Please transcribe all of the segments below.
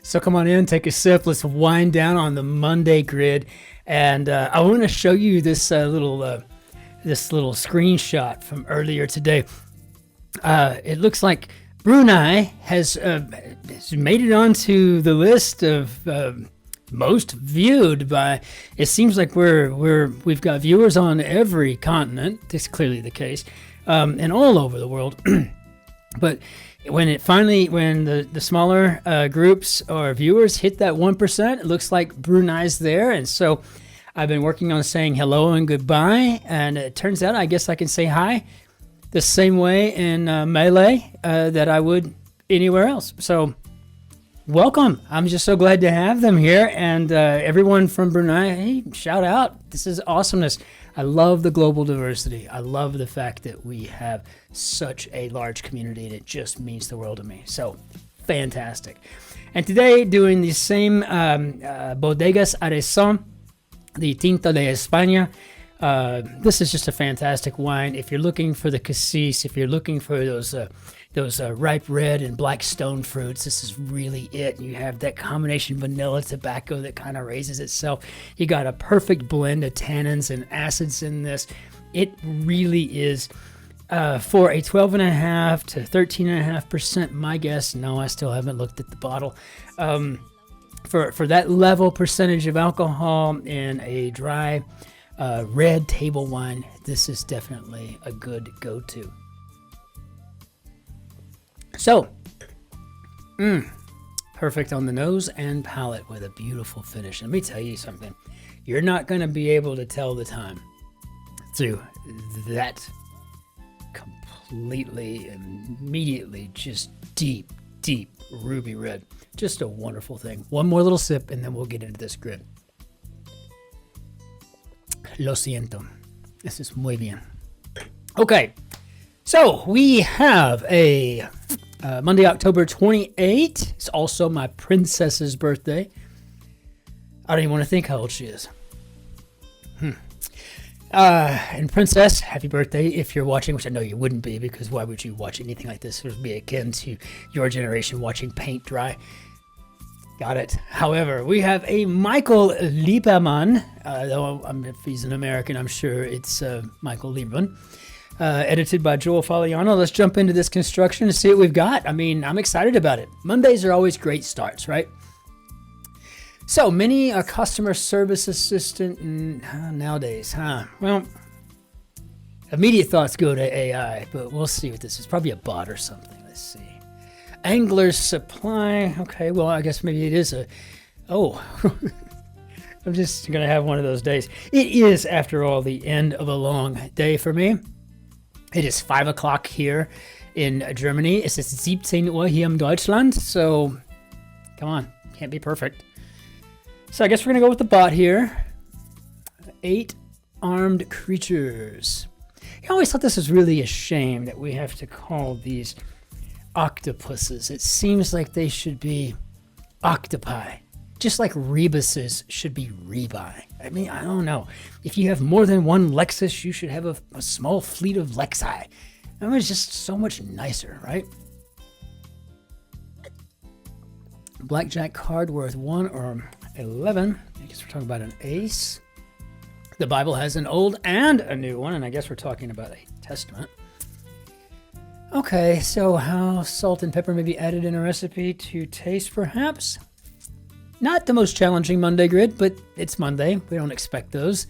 So come on in, take a sip. Let's wind down on the Monday grid, and I want to show you this little screenshot from earlier today. It looks like Brunei has made it onto the list of most viewed by. It seems like we've got viewers on every continent. This is clearly the case, and all over the world. But when the smaller groups or viewers hit that 1%, it looks like Brunei's there. And so I've been working on saying hello and goodbye. And it turns out I guess I can say hi the same way in Malay that I would anywhere else. So welcome. I'm just so glad to have them here. And everyone from Brunei, hey, shout out. This is awesomeness. I love the global diversity. I love the fact that we have such a large community, and it just means the world to me. So fantastic. And today, doing the same Bodegas Arezzo, the Tinta de España. This is just a fantastic wine. If you're looking for the cassis, if you're looking for those ripe red and black stone fruits, this is really it. You have that combination vanilla tobacco that kind of raises itself. You got a perfect blend of tannins and acids in this. It really is for a 12.5 to 13.5%. My guess, no, I still haven't looked at the bottle. For that level percentage of alcohol in a dry red table wine, this is definitely a good go-to. So, perfect on the nose and palate with a beautiful finish. Let me tell you something. You're not going to be able to tell the time through that completely, immediately, just deep ruby red. Just a wonderful thing. One more little sip and then we'll get into this grid. Lo siento. This is muy bien. Okay. So we have a Monday, October 28th. It's also my princess's birthday. I don't even want to think how old she is. And princess, happy birthday if you're watching, which I know you wouldn't be, because why would you watch anything like this? It would be akin to your generation watching paint dry. Got it. However, we have a Michael Lieberman. Though if he's an American, I'm sure it's Michael Lieberman. Edited by Joel Faliano. Let's jump into this construction and see what we've got. I mean, I'm excited about it. Mondays are always great starts, right? So, many a customer service assistant nowadays, huh? Well, immediate thoughts go to AI, but we'll see what this is. Probably a bot or something. Let's see. Angler's Supply. Okay, well, I guess maybe it is a... Oh, I'm just going to have one of those days. It is, after all, the end of a long day for me. It is 5 o'clock here in Germany. It's 17 Uhr here in Deutschland. So, come on. Can't be perfect. So, I guess we're going to go with the bot here. 8 armed creatures. I always thought this was really a shame that we have to call these octopuses. It seems like they should be octopi. Just like rebuses should be rebi. I mean, I don't know. If you have more than one Lexus, you should have a small fleet of Lexi. I mean, it's just so much nicer, right? Blackjack card worth 1 or 11. I guess we're talking about an ace. The Bible has an old and a new one, and I guess we're talking about a testament. Okay, so how salt and pepper may be added in a recipe to taste, perhaps? Not the most challenging Monday grid, but it's Monday. We don't expect those.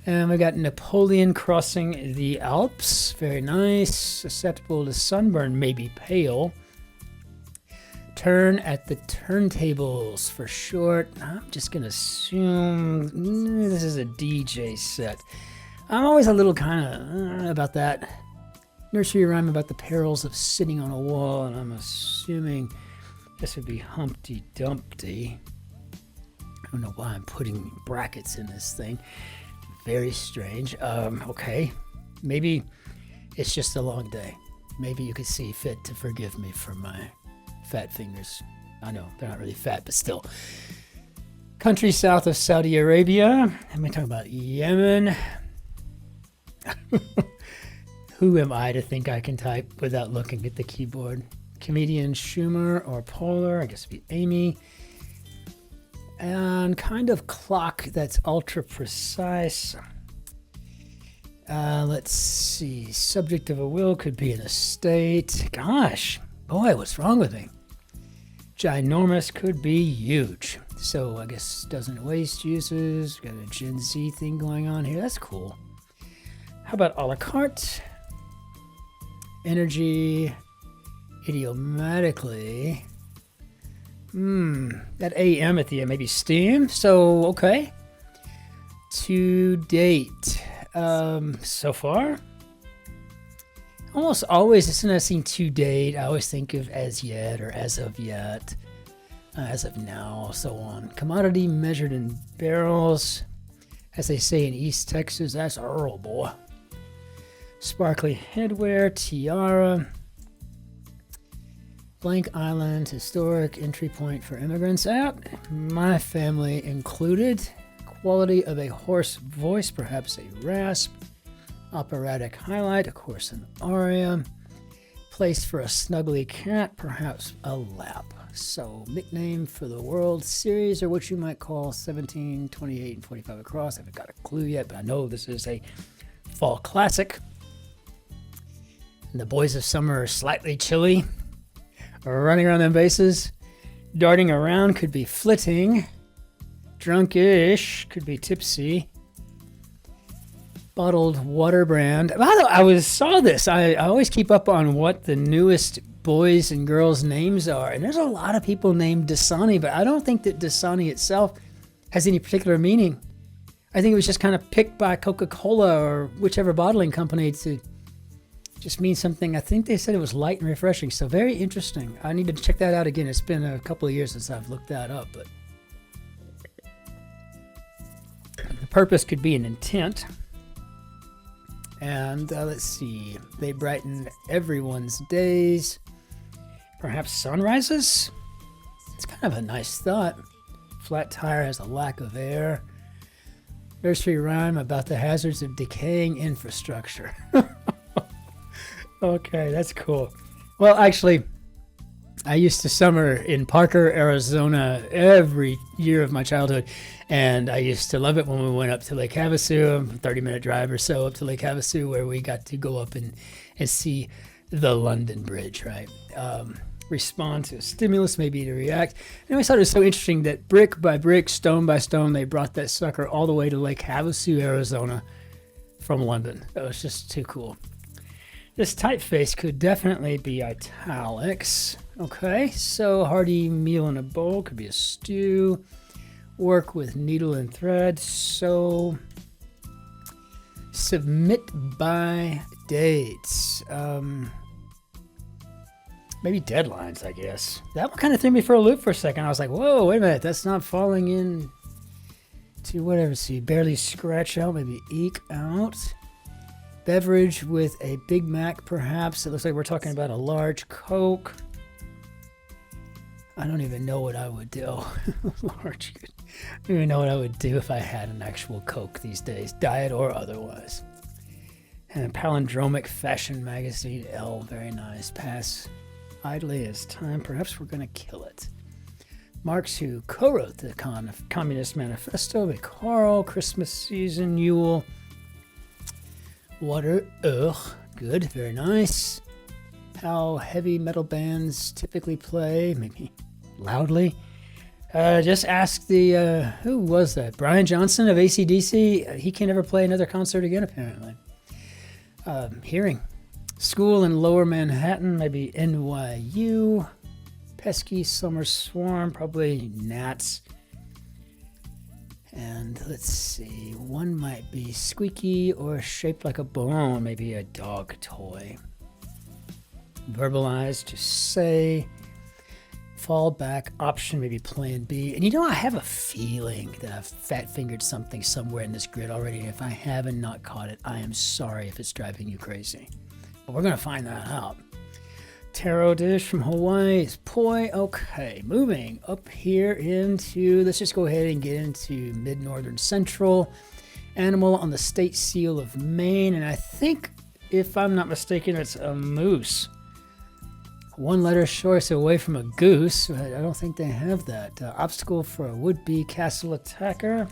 And we got Napoleon crossing the Alps. Very nice. Susceptible to sunburn, maybe pale. Turn at the turntables for short. I'm just going to assume this is a DJ set. I'm always a little kind of about that. Nursery rhyme about the perils of sitting on a wall, and I'm assuming this would be Humpty Dumpty. I don't know why I'm putting brackets in this thing. Very strange. Okay. Maybe it's just a long day. Maybe you could see fit to forgive me for my fat fingers. I know, they're not really fat, but still. Country south of Saudi Arabia. And we talk about Yemen. Who am I to think I can type without looking at the keyboard? comedian Schumer or Polar, I guess it'd be Amy. And kind of clock that's ultra precise. Let's see. Subject of a will could be an estate. Gosh, boy, what's wrong with me? Ginormous could be huge. So I guess doesn't waste uses. Got a Gen Z thing going on here. That's cool. How about a la carte? Energy. Idiomatically. That AM at the end, maybe steam. So, okay. To date. So far, almost always, as soon as I see to date, I always think of as yet or as of yet, as of now, so on. Commodity measured in barrels, as they say in East Texas, that's Earl, boy. Sparkly headwear, tiara. Blank Island, historic entry point for immigrants out, my family included. Quality of a hoarse voice, perhaps a rasp. Operatic highlight, of course an aria. Place for a snuggly cat, perhaps a lap. So nickname for the World Series, or what you might call 17, 28, and 45 across. I haven't got a clue yet, but I know this is a fall classic. And the boys of summer are slightly chilly. Running around them bases. Darting around could be flitting. Drunkish could be tipsy. Bottled water brand. I saw this. I always keep up on what the newest boys and girls names are, and there's a lot of people named Dasani, but I don't think that Dasani itself has any particular meaning. I think it was just kind of picked by Coca-Cola or whichever bottling company to just mean something. I think they said it was light and refreshing, so very interesting. I need to check that out again. It's been a couple of years since I've looked that up, but the purpose could be an intent. And let's see, they brighten everyone's days. Perhaps sunrises? It's kind of a nice thought. Flat tire has a lack of air. Nursery rhyme about the hazards of decaying infrastructure. Okay, that's cool. Well, actually, I used to summer in Parker, Arizona every year of my childhood, and I used to love it when we went up to Lake Havasu, a 30-minute drive or so up to Lake Havasu, where we got to go up and see the London Bridge, right? Respond to a stimulus, maybe to react. And I always thought it was so interesting that brick by brick, stone by stone, they brought that sucker all the way to Lake Havasu, Arizona from London. That was just too cool. This typeface could definitely be italics. Okay, so hearty meal in a bowl could be a stew. Work with needle and thread. So submit by dates. Maybe deadlines, I guess. That one kind of threw me for a loop for a second. I was like, whoa, wait a minute. That's not falling in to whatever. See, barely scratch out, maybe eke out. Beverage with a Big Mac, perhaps. It looks like we're talking about a large Coke. I don't even know what I would do. Large. I don't even know what I would do if I had an actual Coke these days, diet or otherwise. And a palindromic fashion magazine, Elle, very nice. Pass idly as time. Perhaps we're going to kill it. Marx, who co-wrote the Communist Manifesto, by Carl, Christmas season, Yule. Water, good, very nice. How heavy metal bands typically play, maybe loudly. Just ask the, who was that? Brian Johnson of AC/DC. He can never play another concert again, apparently. Hearing. School in Lower Manhattan, maybe NYU. Pesky summer swarm, probably gnats. And let's see, one might be squeaky or shaped like a bone, maybe a dog toy. Verbalize, to say. Fallback option, maybe plan B. And you know, I have a feeling that I've fat-fingered something somewhere in this grid already. And if I haven't not caught it, I am sorry if it's driving you crazy. But we're going to find that out. Taro dish from Hawaii is poi. Okay, moving up here into, let's just go ahead and get into mid-northern central. Animal on the state seal of Maine, and I think, if I'm not mistaken, it's a moose. One letter choice away from a goose. I don't think they have that. Obstacle for a would-be castle attacker.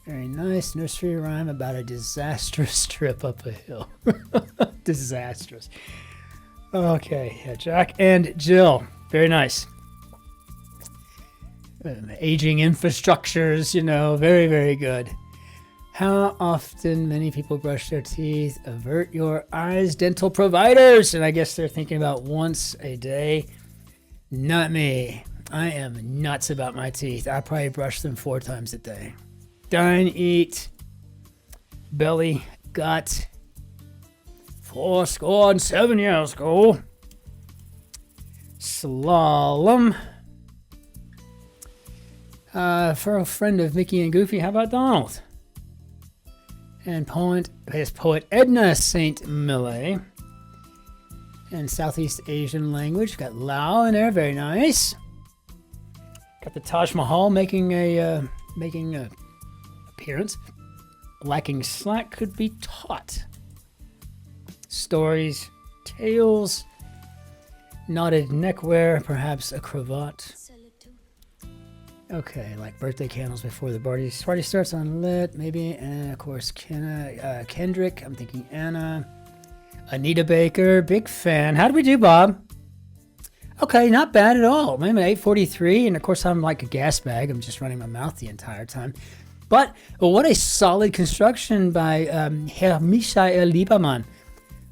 Very nice. Nursery rhyme about a disastrous trip up a hill. Disastrous. Okay, yeah, Jack and Jill. Very nice. Aging infrastructures, you know, very, very good. How often many people brush their teeth? Avert your eyes, dental providers. And I guess they're thinking about once a day. Not me. I am nuts about my teeth. I probably brush them 4 times a day. Dine, eat, belly, gut. 4 years ago. Slalom. For a friend of Mickey and Goofy, how about Donald? And poet Edna St. Millay. And Southeast Asian language, got Lao in there, very nice. Got the Taj Mahal making a appearance. Lacking slack could be taught. Stories, tales, knotted neckwear, perhaps a cravat. Okay, like birthday candles before the party starts on lit, maybe, and of course Kendrick, I'm thinking Anna. Anita Baker, big fan. How did we do, Bob? Okay, not bad at all. Maybe 8:43, and of course I'm like a gas bag. I'm just running my mouth the entire time. But what a solid construction by Herr Michael Lieberman.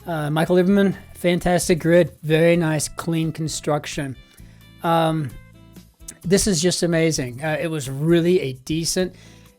Michael Lieberman, fantastic grid, very nice, clean construction. This is just amazing. It was really a decent,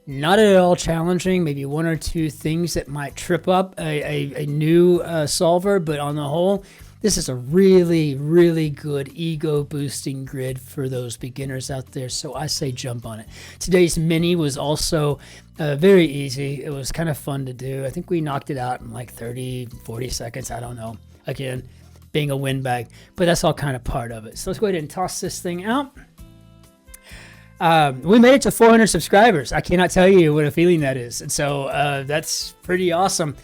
not at all challenging, maybe 1 or 2 things that might trip up a new solver, but on the whole, this is a really, really good ego-boosting grid for those beginners out there, so I say jump on it. Today's mini was also very easy. It was kind of fun to do. I think we knocked it out in like 30, 40 seconds. I don't know. Again, being a windbag, but that's all kind of part of it. So let's go ahead and toss this thing out. We made it to 400 subscribers. I cannot tell you what a feeling that is. And so that's pretty awesome.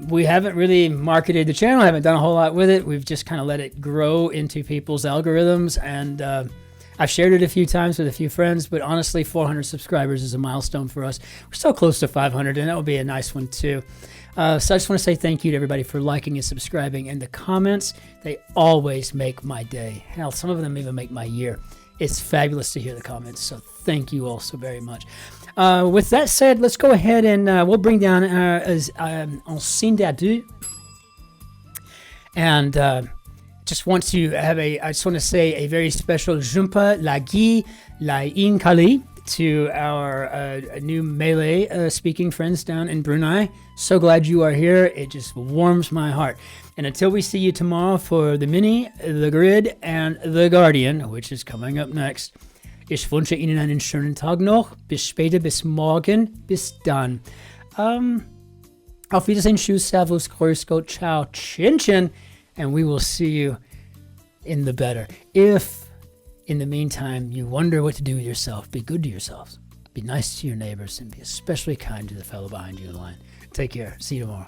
We haven't really marketed the channel. I haven't done a whole lot with it. We've just kind of let it grow into people's algorithms. And I've shared it a few times with a few friends. But honestly, 400 subscribers is a milestone for us. We're still close to 500, and that would be a nice one too. So I just want to say thank you to everybody for liking and subscribing. And the comments, they always make my day. Hell, some of them even make my year. It's fabulous to hear the comments, so thank you all so very much. With that said, let's go ahead and we'll bring down Ancien d'Adieu. And just want to have I just want to say a very special Jumpa Lagi Lain Kali to our new Malay speaking friends down in Brunei. So glad you are here. It just warms my heart. And until we see you tomorrow for the mini, the grid, and the Guardian, which is coming up next, ich wünsche Ihnen einen schönen Tag noch. Bis später, bis morgen, bis dann. Auf Wiedersehen, tschüss, servus, grüß Gott, ciao, Cin-Cin, and we will see you in the better. If, in the meantime, you wonder what to do with yourself, be good to yourselves. Be nice to your neighbors, and be especially kind to the fellow behind you in line. Take care. See you tomorrow.